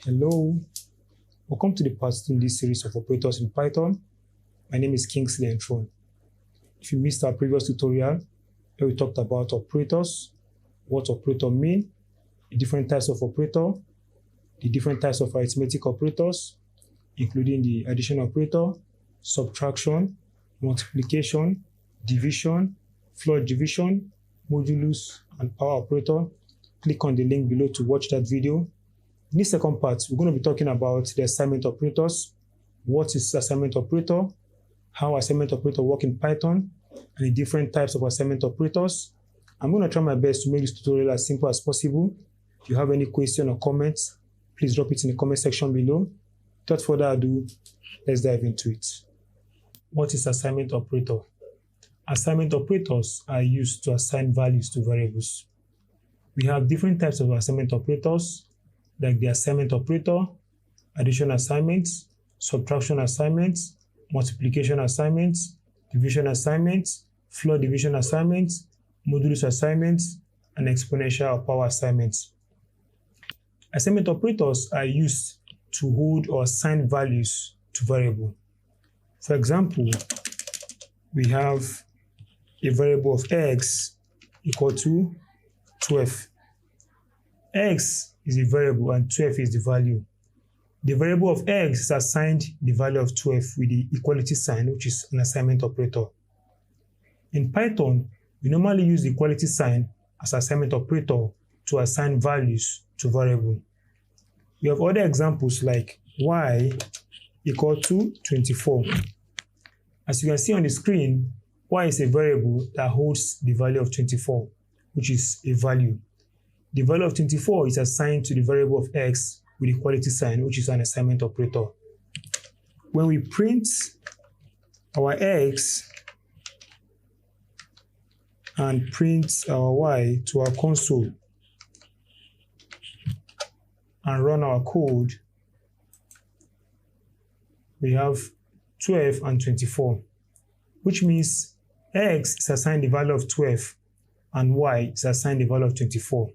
Hello, welcome to the part 2 in this series of operators in Python. My name is Kingsley Entron. If you missed our previous tutorial, where we talked about operators, what operator mean, the different types of operator, the different types of arithmetic operators, including the addition operator, subtraction, multiplication, division, floor division, modulus, and power operator, click on the link below to watch that video. In this second part, we're going to be talking about the assignment operators, what is assignment operator, how assignment operator work in Python, and the different types of assignment operators. I'm going to try my best to make this tutorial as simple as possible. If you have any question or comments, please drop it in the comment section below. Without further ado, let's dive into it. What is assignment operator? Assignment operators are used to assign values to variables. We have different types of assignment operators, like the assignment operator, addition assignments, subtraction assignments, multiplication assignments, division assignments, floor division assignments, modulus assignments, and exponential or power assignments. Assignment operators are used to hold or assign values to variable. For example, we have a variable of x equal to 12. X is a variable and 12 is the value. The variable of x is assigned the value of 12 with the equality sign, which is an assignment operator. In Python, we normally use the equality sign as assignment operator to assign values to variable. We have other examples like y equal to 24. As you can see on the screen, y is a variable that holds the value of 24, which is a value. The value of 24 is assigned to the variable of x with equality sign, which is an assignment operator. When we print our x and print our y to our console and run our code, we have 12 and 24, which means x is assigned the value of 12 and y is assigned the value of 24.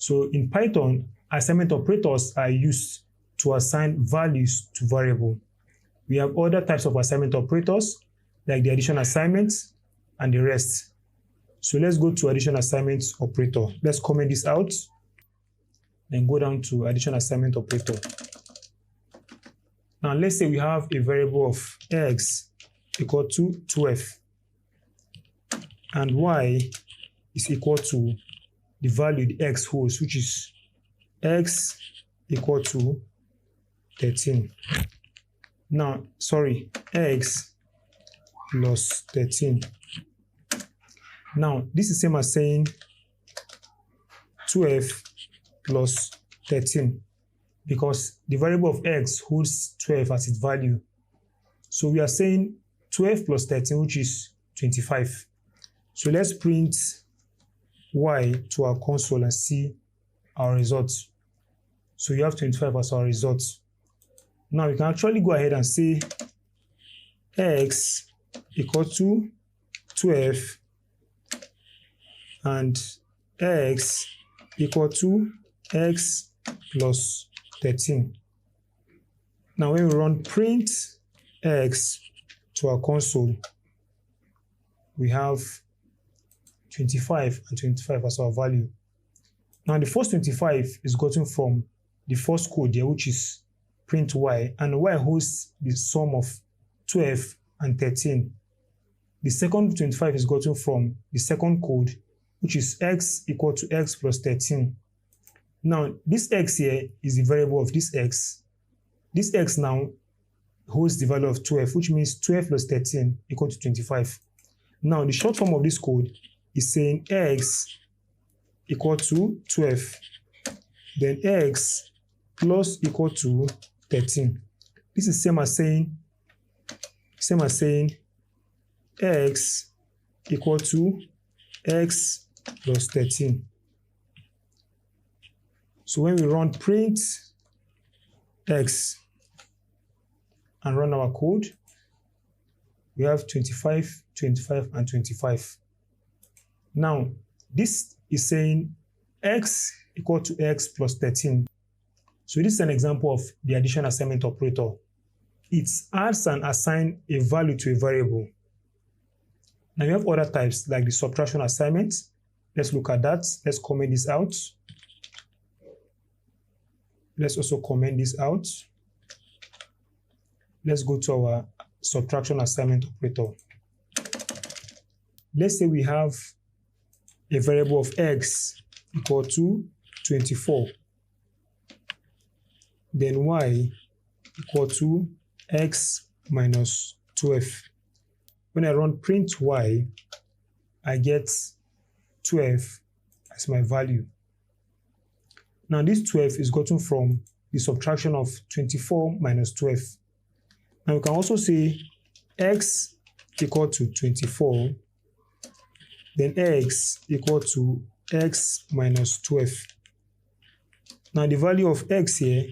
So in Python, assignment operators are used to assign values to variable. We have other types of assignment operators, like the addition assignments and the rest. So let's go to addition assignment operator. Let's comment this out, then go down to addition assignment operator. Now let's say we have a variable of x equal to 12 and y is equal to the value the x holds, which is x equal to 13. Now, x plus 13. Now, this is same as saying 12 plus 13 because the variable of x holds 12 as its value. So we are saying 12 plus 13, which is 25. So let's print y to our console and see our results. So you have 25 as our results. Now we can actually go ahead and say x equal to 12 and x equal to x plus 13. Now when we run print x to our console, we have 25 and 25 as our value. Now the first 25 is gotten from the first code here, which is print y, and y holds the sum of 12 and 13. The second 25 is gotten from the second code, which is x equal to x plus 13. Now this x here is the variable of this x. This x now holds the value of 12, which means 12 plus 13 equal to 25. Now the short form of this code is saying x equal to 12, then x plus equal to 13. This is same as saying x equal to x plus 13. So when we run print x and run our code, we have 25, 25, and 25. Now, this is saying x equal to x plus 13. So this is an example of the addition assignment operator. It adds and assigns a value to a variable. Now you have other types like the subtraction assignment. Let's look at that. Let's comment this out. Let's also comment this out. Let's go to our subtraction assignment operator. Let's say we have a variable of x equal to 24. Then y equal to x minus 12. When I run print y, I get 12 as my value. Now this 12 is gotten from the subtraction of 24 minus 12. Now we can also say x equal to 24, then x equal to x minus 12. Now the value of x here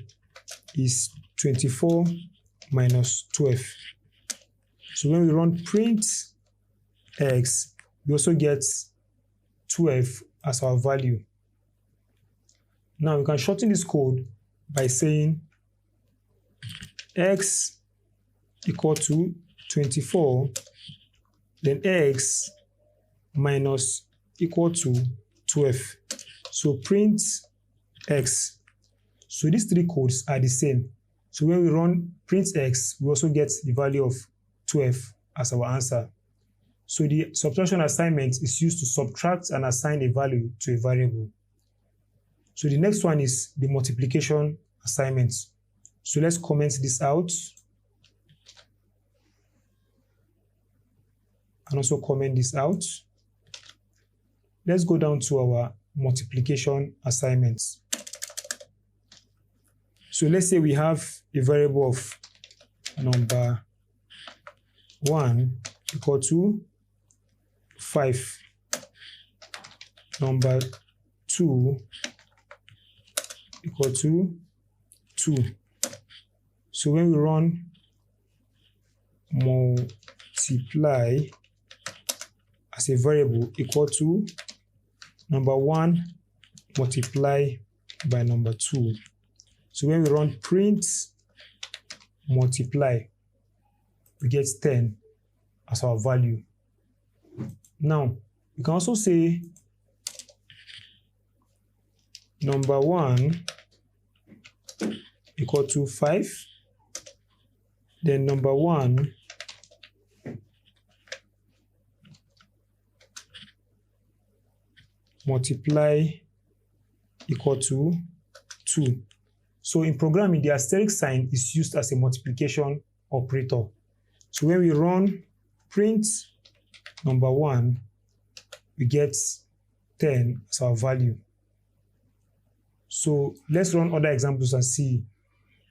is 24 minus 12. So when we run print x, we also get 12 as our value. Now we can shorten this code by saying x equal to 24, then x minus equal to 12. So print x. So these three codes are the same. So when we run print x, we also get the value of 12 as our answer. So the subtraction assignment is used to subtract and assign a value to a variable. So the next one is the multiplication assignment. So let's comment this out. And also comment this out. Let's go down to our multiplication assignments. So let's say we have a variable of number 1 equal to 5. Number 2 equal to 2. So when we run multiply as a variable equal to number 1 multiply by number 2. So when we run print multiply, we get 10 as our value. Now, we can also say number 1 equal to 5. Then number 1 multiply equal to 2. So in programming, the asterisk sign is used as a multiplication operator. So when we run print number 1, we get 10 as our value. So let's run other examples and see.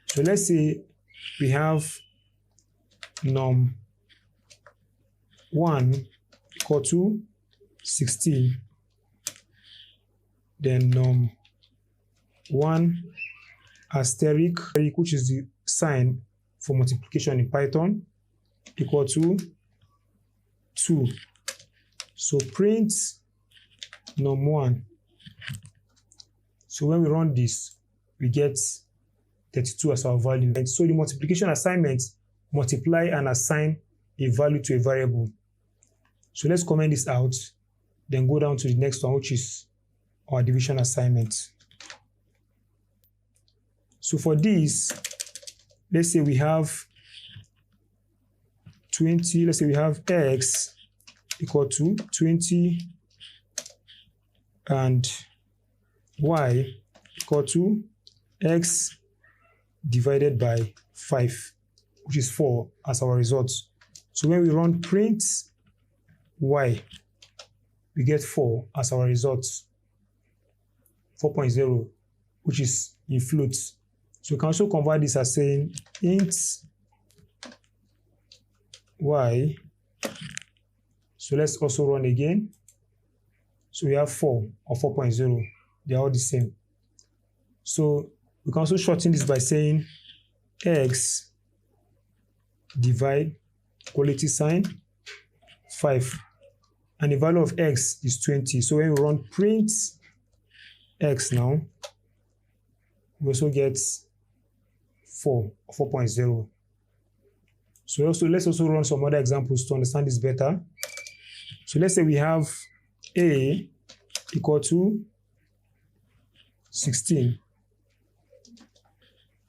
So let's say we have num 1 equal to 16. Then num 1 asterisk, which is the sign for multiplication in Python, equal to 2. So print num1. So when we run this, we get 32 as our value. And so the multiplication assignment multiply and assign a value to a variable. So let's comment this out, then go down to the next one, which is our division assignment. So for this, let's say we have 20, let's say we have x equal to 20 and y equal to x divided by 5, which is 4 as our result. So when we run print y, we get 4 as our result, 4.0, which is in floats. So we can also convert this as saying int y. So let's also run again. So we have 4 or 4.0. They're all the same. So we can also shorten this by saying x divide quality sign 5. And the value of x is 20. So when we run print x now, we also get 4.0. So let's also run some other examples to understand this better. So let's say we have A equal to 16.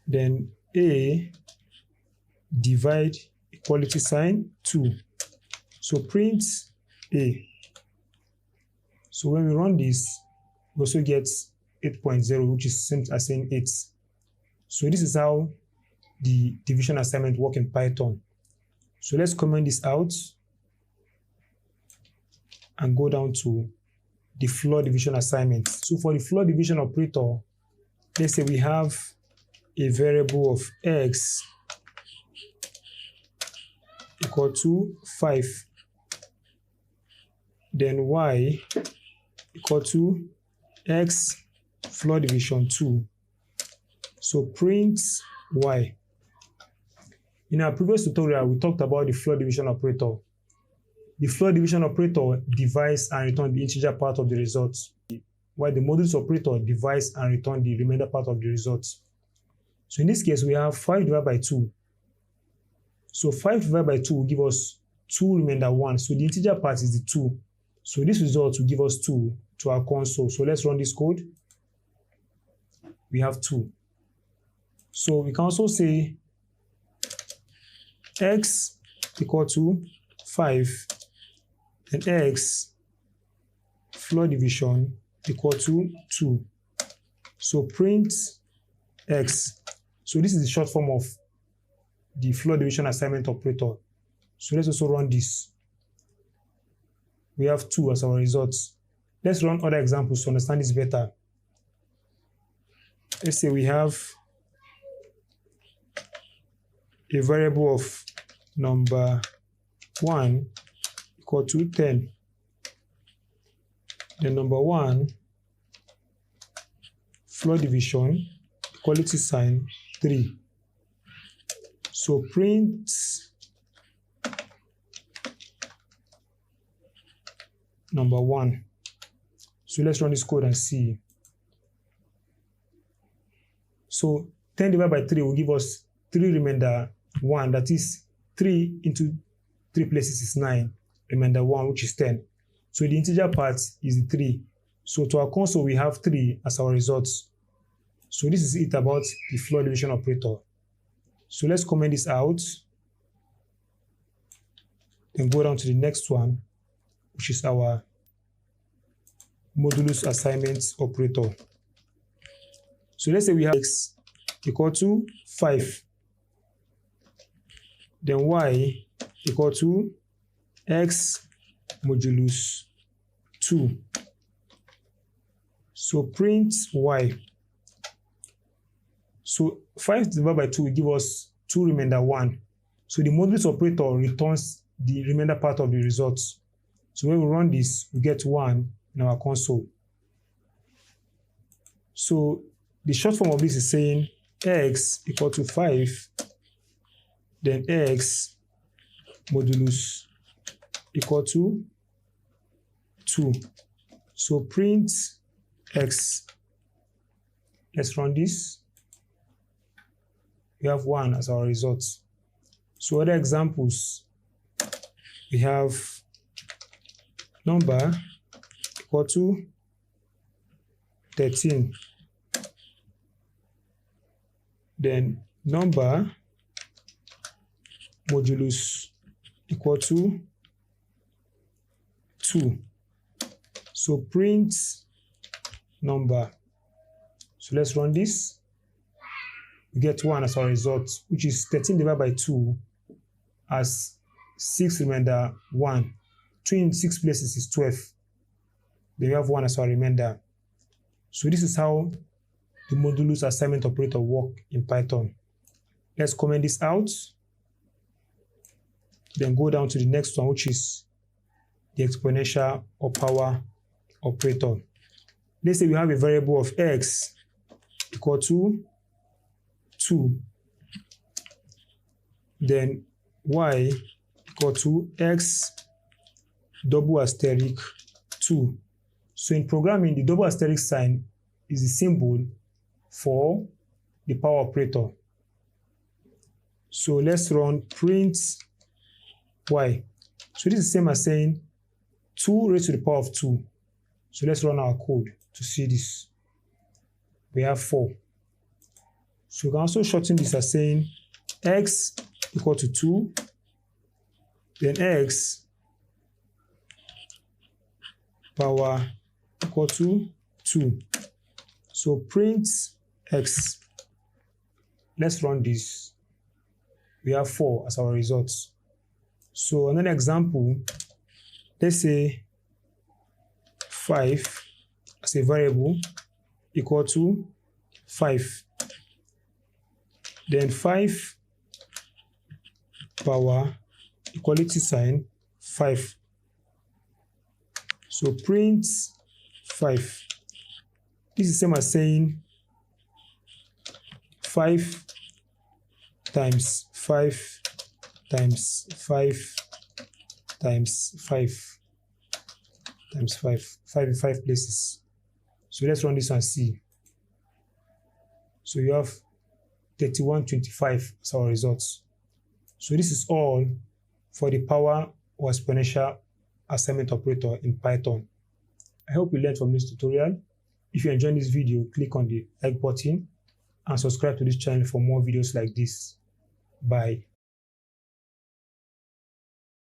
Then A divide equality sign 2. So print A. So when we run this, we also get 8.0, which is same as saying 8. So this is how the division assignment work in Python. So let's comment this out and go down to the floor division assignment. So for the floor division operator, let's say we have a variable of x equal to 5, then y equal to x floor division 2. So print y. In our previous tutorial, we talked about the floor division operator. The floor division operator divides and returns the integer part of the result, while the modulus operator divides and returns the remainder part of the result. So in this case, we have 5 divided by 2. So 5 divided by 2 will give us 2 remainder 1. So the integer part is the 2. So this result will give us 2 to our console. So let's run this code. We have 2. So we can also say x equal to 5 and x floor division equal to 2. So print x. So this is the short form of the floor division assignment operator. So let's also run this. We have 2 as our results. Let's run other examples to understand this better. Let's say we have a variable of number 1 equal to 10. Then number 1 floor division equality sign 3. So print number 1. So let's run this code and see. So 10 divided by 3 will give us 3 remainder 1. That is 3 into 3 places is 9. Remainder 1, which is 10. So the integer part is the 3. So to our console, we have 3 as our results. So this is it about the floor division operator. So let's comment this out. Then go down to the next one, which is our modulus assignment operator. So let's say we have x equal to 5. Then y equal to x modulus 2. So print y. So 5 divided by 2 will give us 2 remainder 1. So the modulus operator returns the remainder part of the results. So when we run this, we get 1 in our console. So the short form of this is saying x equal to 5, then x modulus equal to 2. So print x. Let's run this. We have 1 as our result. So other examples, we have number equal to 13. Then number modulus equal to 2. So print number. So let's run this. We get 1 as our result, which is 13 divided by 2 as 6 remainder 1. 2 in 6 places is 12. Then we have 1 as our remainder. So this is how the modulus assignment operator work in Python. Let's comment this out. Then go down to the next one, which is the exponential or power operator. Let's say we have a variable of x equal to 2. Then y equal to x double asterisk 2. So in programming, the double asterisk sign is the symbol for the power operator. So let's run print y. So this is the same as saying 2 raised to the power of 2. So let's run our code to see this. We have 4. So we can also shorten this as saying x equal to 2, then x power equal to 2. So print x. Let's run this. We have 4 as our results. So another example, let's say 5 as a variable equal to 5. Then 5 power equality sign 5. So print 5. This is the same as saying 5 times 5 times 5 times 5 times 5. 5 in 5 places. So let's run this and see. So you have 3125 as our results. So this is all for the power or exponential assignment operator in Python. I hope you learned from this tutorial. If you enjoyed this video, click on the like button and subscribe to this channel for more videos like this. Bye.